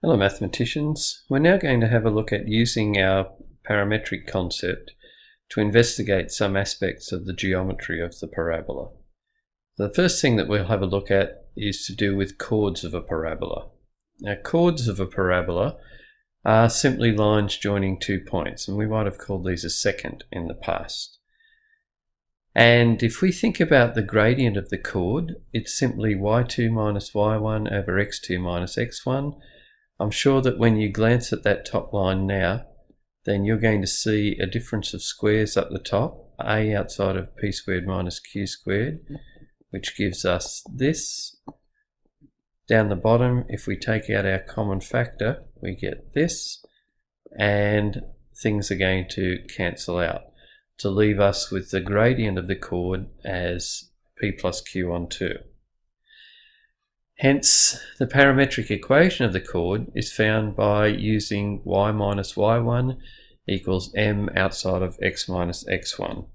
Hello mathematicians, we're now going to have a look at using our parametric concept to investigate some aspects of the geometry of the parabola. The first thing that we'll have a look at is to do with chords of a parabola. Now, chords of a parabola are simply lines joining 2 points, and we might have called these a secant in the past. And if we think about the gradient of the chord, it's simply y2 minus y1 over x2 minus x1. I'm sure that when you glance at that top line now, then you're going to see a difference of squares up the top, a outside of p squared minus q squared, which gives us this. Down the bottom, if we take out our common factor, we get this, and things are going to cancel out to leave us with the gradient of the chord as p plus q on 2. Hence, the parametric equation of the chord is found by using y minus y1 equals m outside of x minus x1.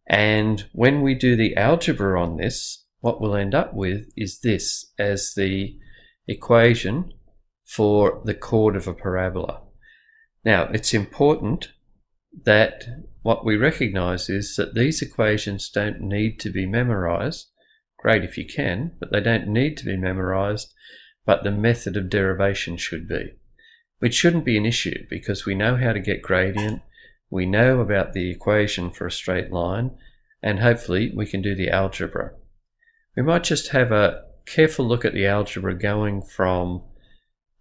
And when we do the algebra on this, what we'll end up with is this as the equation for the chord of a parabola. Now, it's important that what we recognize is that these equations don't need to be memorized. Great if you can, but they don't need to be memorized, but the method of derivation should be. Which shouldn't be an issue because we know how to get gradient, we know about the equation for a straight line, and hopefully we can do the algebra. We might just have a careful look at the algebra going from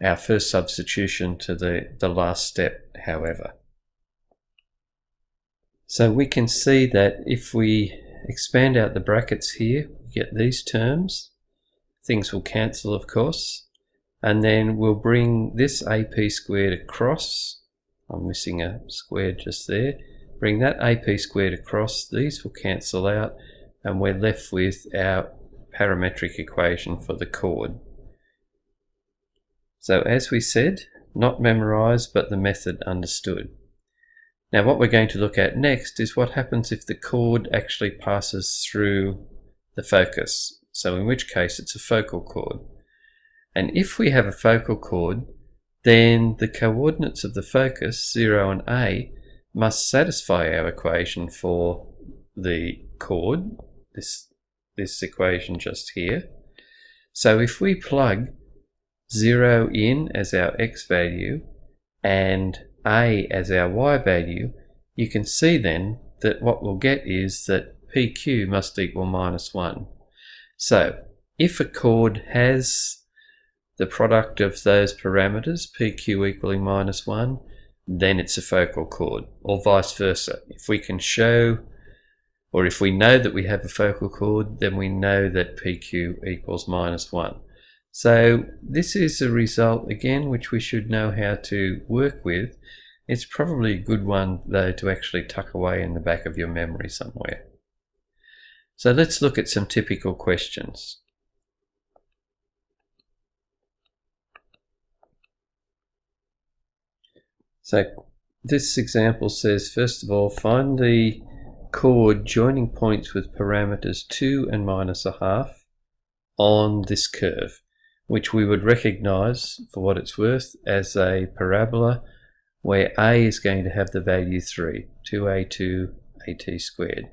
our first substitution to the last step, however. So we can see that if we expand out the brackets here, we get these terms. Things will cancel, of course, and then we'll bring this ap squared across. I'm missing a square just there. Bring that ap squared across. These will cancel out, and we're left with our parametric equation for the chord. So as we said, not memorized, but the method understood. Now what we're going to look at next is what happens if the chord actually passes through the focus. So in which case it's a focal chord. And if we have a focal chord, then the coordinates of the focus, 0 and a, must satisfy our equation for the chord, this equation just here. So if we plug 0 in as our x value and a as our y value, you can see then that what we'll get is that PQ must equal minus 1. So if a chord has the product of those parameters, PQ equaling minus 1, then it's a focal chord, or vice versa. If we can show, or if we know that we have a focal chord, then we know that PQ equals minus 1. So this is a result, again, which we should know how to work with. It's probably a good one, though, to actually tuck away in the back of your memory somewhere. So let's look at some typical questions. So this example says, first of all, find the chord joining points with parameters 2 and minus a half on this curve, which we would recognize, for what it's worth, as a parabola where a is going to have the value 3, 2a2 at squared.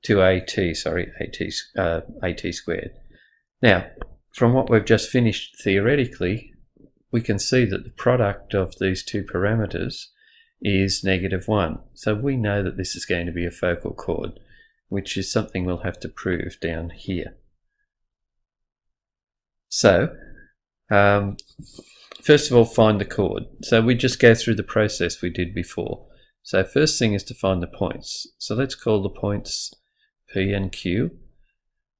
2at, sorry, at squared. Now, from what we've just finished theoretically, we can see that the product of these two parameters is -1. So we know that this is going to be a focal chord, which is something we'll have to prove down here. So, first of all, find the chord. So we just go through the process we did before. So first thing is to find the points. So let's call the points P and Q.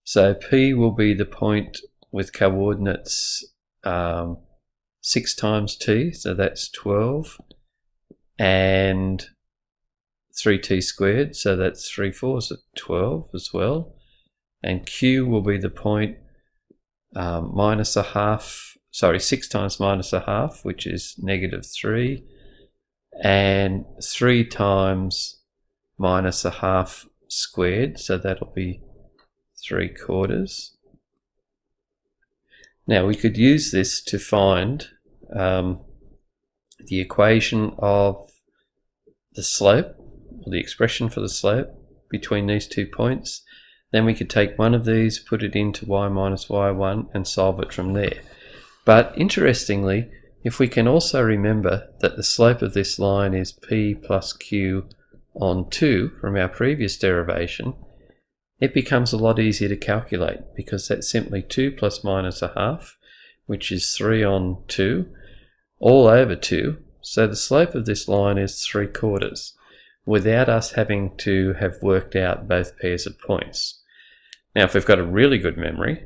So P will be the point with coordinates 6 times t, so that's 12, and 3t squared, so that's 3 fours at 12 as well. And Q will be the point minus a half, sorry, 6 times minus a half, which is -3, and 3 times minus a half squared, so that'll be 3/4. Now we could use this to find the equation of the slope, or the expression for the slope between these 2 points, then we could take one of these, put it into y minus y1 and solve it from there. But interestingly, if we can also remember that the slope of this line is p plus q on 2 from our previous derivation, it becomes a lot easier to calculate, because that's simply 2 plus minus a half, which is 3 on 2, all over 2. So the slope of this line is 3/4, without us having to have worked out both pairs of points. Now, if we've got a really good memory,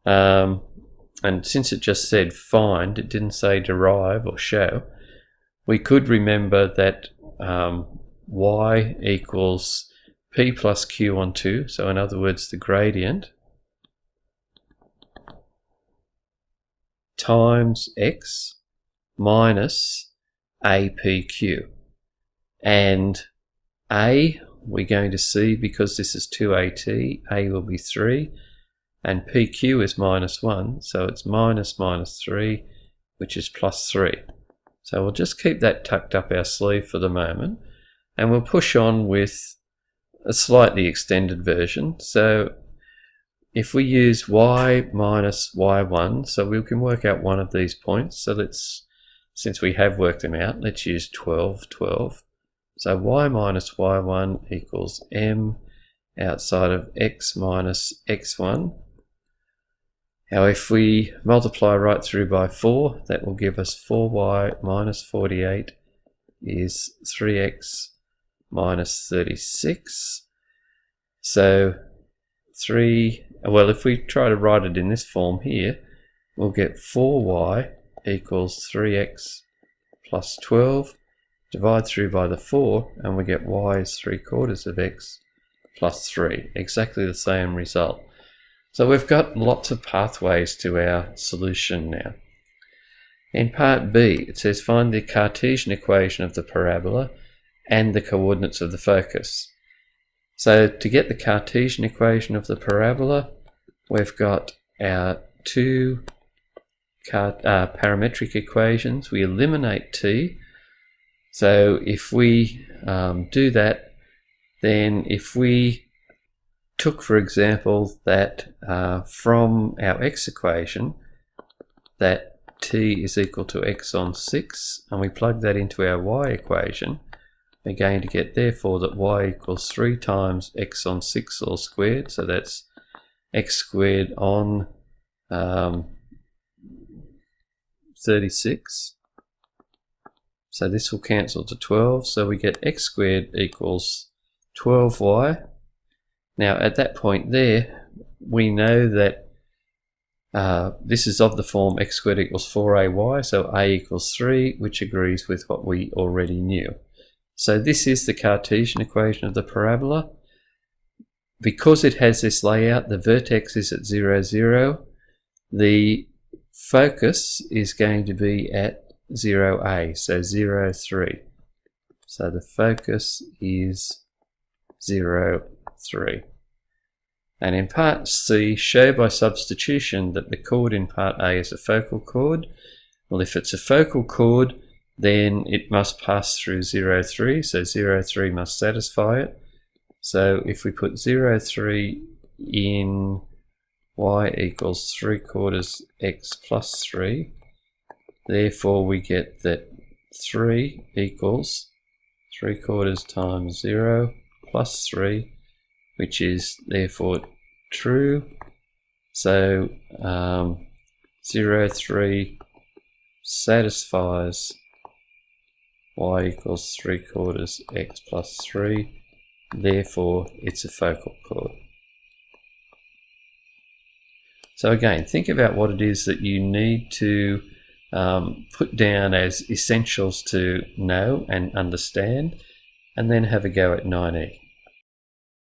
and since it just said find, it didn't say derive or show, we could remember that y equals p plus q on 2, so in other words the gradient, times x minus apq. And a we're going to see, because this is 2at, a will be 3, and pq is minus 1, so it's minus 3, which is plus 3. So we'll just keep that tucked up our sleeve for the moment, and we'll push on with a slightly extended version. So if we use y minus y1, so we can work out one of these points. So let's, since we have worked them out, let's use 12, 12. So y minus y1 equals m outside of x minus x1. Now if we multiply right through by 4, that will give us 4y minus 48 is 3x minus 36. So if we try to write it in this form here, we'll get 4y equals 3x plus 12, divide through by the 4, and we get y is 3/4 of x plus 3, exactly the same result. So we've got lots of pathways to our solution now. In part B, it says find the Cartesian equation of the parabola and the coordinates of the focus. So to get the Cartesian equation of the parabola, we've got our two parametric equations. We eliminate t. So if we do that, then if we took, for example, that from our x equation, that t is equal to x on 6, and we plug that into our y equation, we're going to get therefore that y equals 3 times x on 6 all squared, so that's x squared on 36. So this will cancel to 12, so we get x squared equals 12y. Now at that point there, we know that this is of the form x squared equals 4ay, so a equals 3, which agrees with what we already knew. So this is the Cartesian equation of the parabola. Because it has this layout, the vertex is at 0, 0. The focus is going to be at 0a, so 0, 3. So the focus is 0, 3. And in part C, show by substitution that the chord in part A is a focal chord. Well, if it's a focal chord, then it must pass through 0, 3, so 0, 3 must satisfy it. So if we put 0, 3 in y equals 3/4 x plus 3, therefore we get that 3 equals 3/4 times 0 plus 3, which is therefore true. So 0, 3 satisfies y equals 3/4 x plus 3, therefore it's a focal chord. So again, think about what it is that you need to put down as essentials to know and understand, and then have a go at 9E.